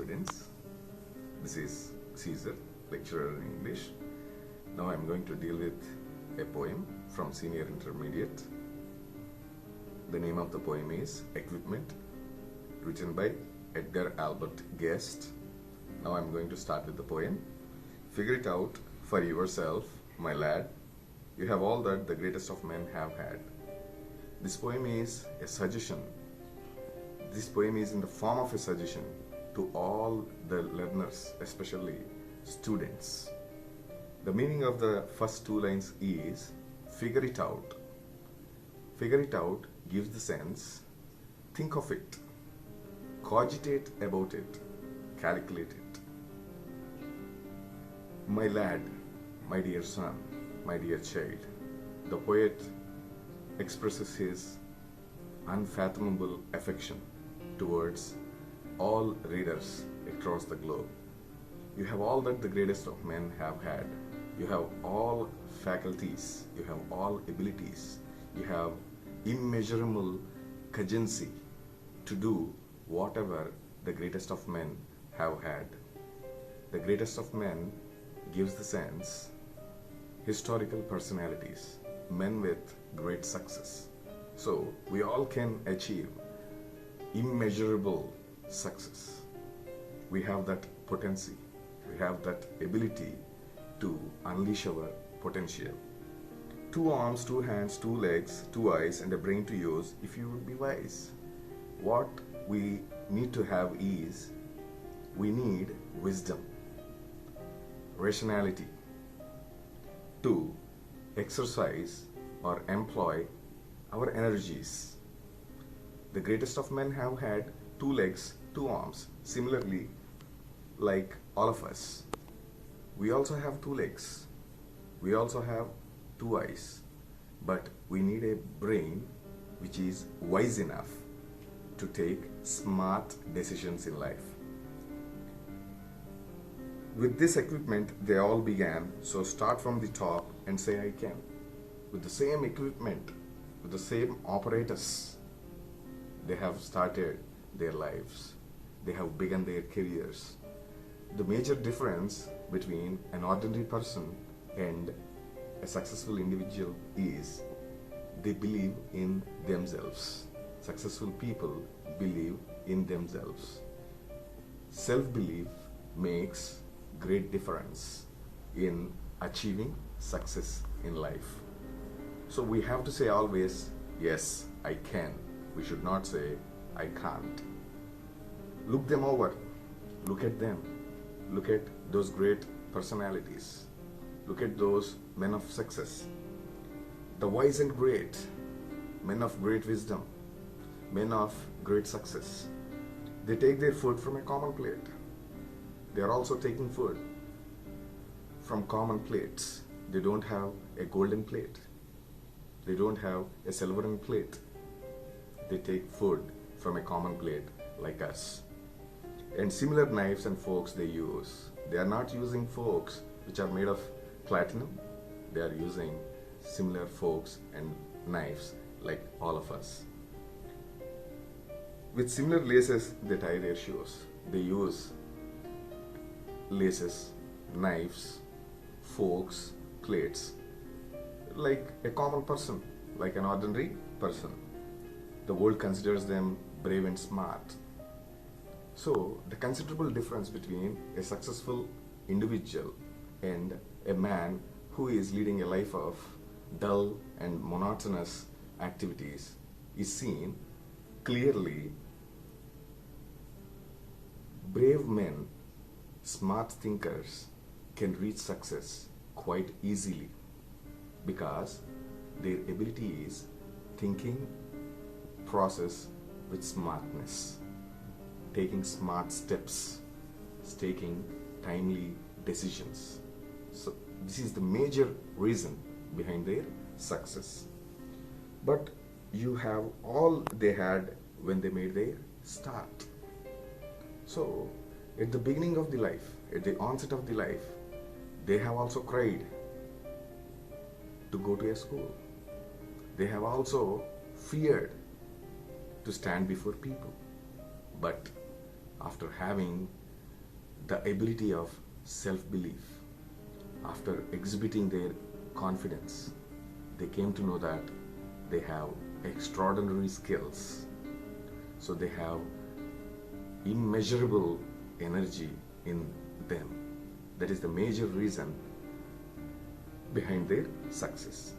students. This is Caesar, lecturer in English. Now I'm going to deal with a poem from senior intermediate. The name of the poem is Equipment, written by Edgar Albert Guest. Now I'm going to start with the poem. Figure it out for yourself, my lad. You have all that the greatest of men have had. This poem is a suggestion. This poem is in the form of a suggestion to all the learners, especially students. The meaning of the first two lines is figure it out. Figure it out gives the sense, think of it, cogitate about it, calculate it. My lad, my dear son, my dear child, the poet expresses his unfathomable affection towards all readers across the globe. You have all that the greatest of men have had. You have all faculties, you have all abilities, you have immeasurable cogency to do whatever the greatest of men have had. The greatest of men gives the sense historical personalities, men with great success. So we all can achieve immeasurable success. We have that potency, we have that ability to unleash our potential. 2 arms, 2 hands, 2 legs, 2 eyes, and a brain to use if you would be wise. What we need to have is, we need wisdom, rationality to exercise or employ our energies. The greatest of men have had 2 legs, 2 arms. Similarly, like all of us, we also have 2 legs. We also have 2 eyes. But we need a brain which is wise enough to take smart decisions in life. With this equipment, they all began. So start from the top and say, I can. With the same equipment, with the same apparatus, they have started their lives. They have begun their careers. The major difference between an ordinary person and a successful individual is they believe in themselves. Successful people believe in themselves. Self-belief makes great difference in achieving success in life. So we have to say always, yes, I can. We should not say, I can't. Look them over. Look at them. Look at those great personalities. Look at those men of success. The wise and great, men of great wisdom, men of great success. They take their food from a common plate. They are also taking food from common plates. They don't have a golden plate. They don't have a silveren plate. They take food from a common plate like us. And similar knives and forks they use. They are not using forks which are made of platinum. They are using similar forks and knives like all of us. With similar laces, they tie their shoes. They use laces, knives, forks, plates like a common person, like an ordinary person. The world considers them brave and smart. So the considerable difference between a successful individual and a man who is leading a life of dull and monotonous activities is seen clearly. Brave men, smart thinkers can reach success quite easily because their ability is thinking process with smartness, taking smart steps, taking timely decisions. So this is the major reason behind their success. But you have all they had when they made their start. So at the beginning of the life, at the onset of the life, they have also cried to go to a school. They have also feared to stand before people. But after having the ability of self-belief. After exhibiting their confidence, they came to know that they have extraordinary skills. So they have immeasurable energy in them. That is the major reason behind their success.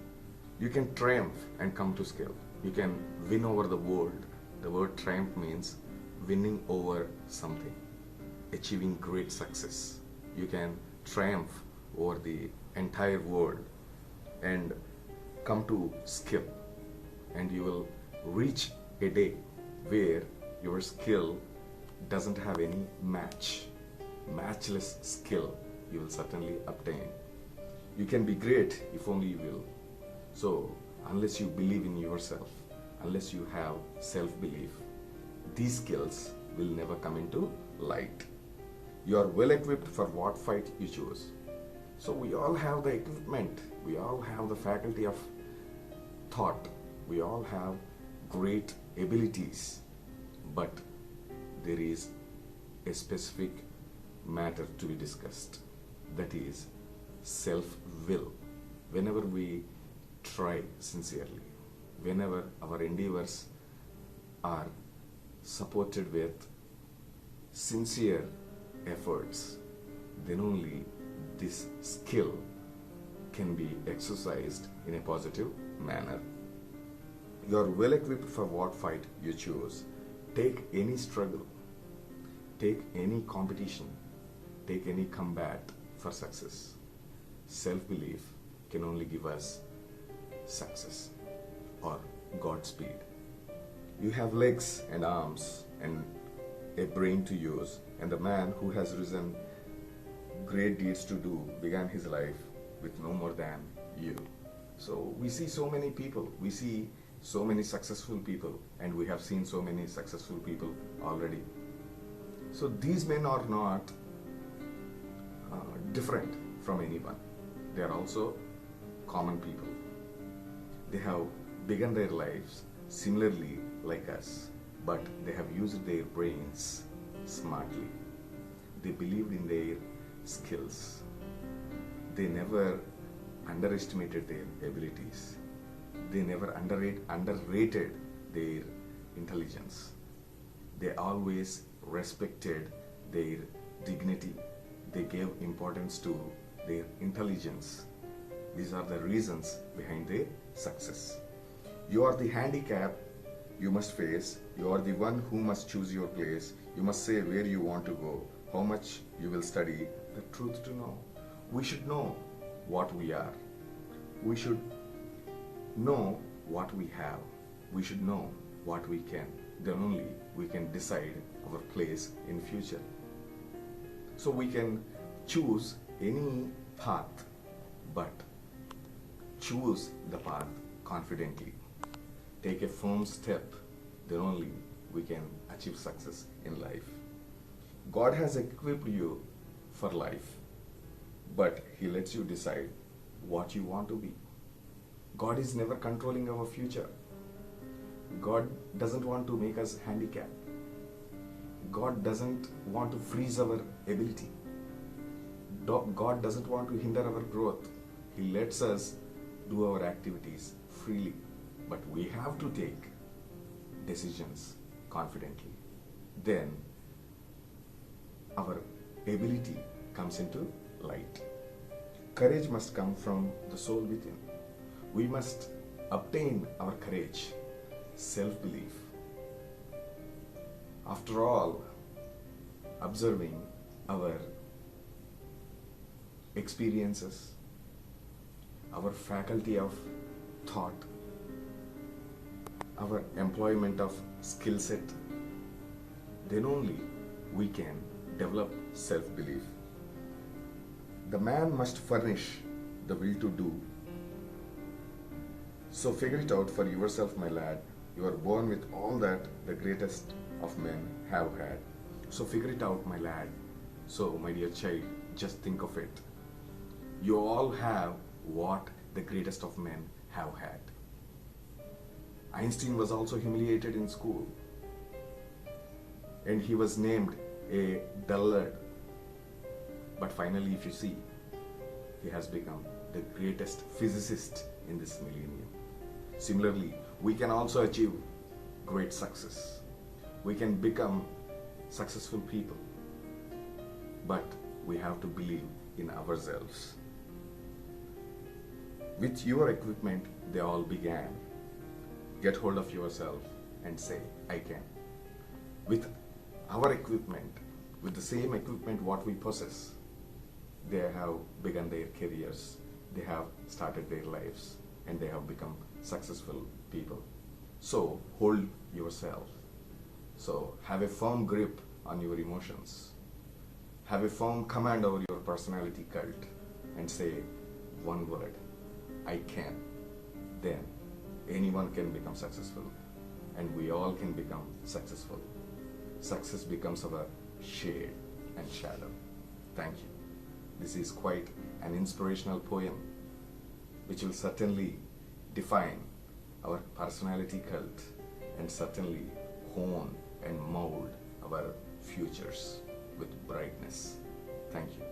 You can triumph and come to scale. You can win over the world. The word triumph means winning over something, achieving great success. You can triumph over the entire world and come to skill, and you will reach a day where your skill doesn't have any matchless skill you will certainly obtain. You can be great if only you will. So unless you believe in yourself, unless you have self-belief, these skills will never come into light. You are well equipped for what fight you choose. So we all have the equipment, we all have the faculty of thought, we all have great abilities, but there is a specific matter to be discussed, that is self-will. Whenever we try sincerely, whenever our endeavors are supported with sincere efforts, then only this skill can be exercised in a positive manner. You are well equipped for what fight you choose. Take any struggle, take any competition, take any combat for success. Self-belief can only give us success or Godspeed. You have legs and arms and a brain to use, and the man who has risen great deeds to do began his life with no more than you. So we see so many people, we see so many successful people, and we have seen so many successful people already. So these men are not different from anyone. They are also common people. They have begun their lives similarly like us, but they have used their brains smartly. They believed in their skills. They never underestimated their abilities. They never underrated their intelligence. They always respected their dignity. They gave importance to their intelligence. These are the reasons behind their success. You are the handicap you must face. You are the one who must choose your place. You must say where you want to go, how much you will study, the truth to know. We should know what we are. We should know what we have. We should know what we can. Then only we can decide our place in future. So we can choose any path, but choose the path confidently. Take a firm step, then only we can achieve success in life. God has equipped you for life, but He lets you decide what you want to be. God is never controlling our future. God doesn't want to make us handicapped. God doesn't want to freeze our ability. God doesn't want to hinder our growth. He lets us do our activities freely, but we have to take decisions confidently. Then our ability comes into light. Courage must come from the soul within. We must obtain our courage, self-belief. After all, observing our experiences, our faculty of thought, our employment of skill set, then only we can develop self-belief. The man must furnish the will to do. So figure it out for yourself, my lad. You are born with all that the greatest of men have had. So figure it out, my lad. So, my dear child, just think of it. You all have what the greatest of men have had. Einstein was also humiliated in school, and he was named a dullard But finally, if you see, he has become the greatest physicist in this millennium. Similarly, we can also achieve great success. We can become successful people. But we have to believe in ourselves. With your equipment, they all began. Get hold of yourself and say, I can. With our equipment, with the same equipment what we possess, they have begun their careers, they have started their lives, and they have become successful people. So hold yourself. So have a firm grip on your emotions. Have a firm command over your personality cult and say one word, I can. Then anyone can become successful, and we all can become successful. Success becomes our shade and shadow. Thank you. This is quite an inspirational poem which will certainly define our personality cult and certainly hone and mold our futures with brightness. Thank you.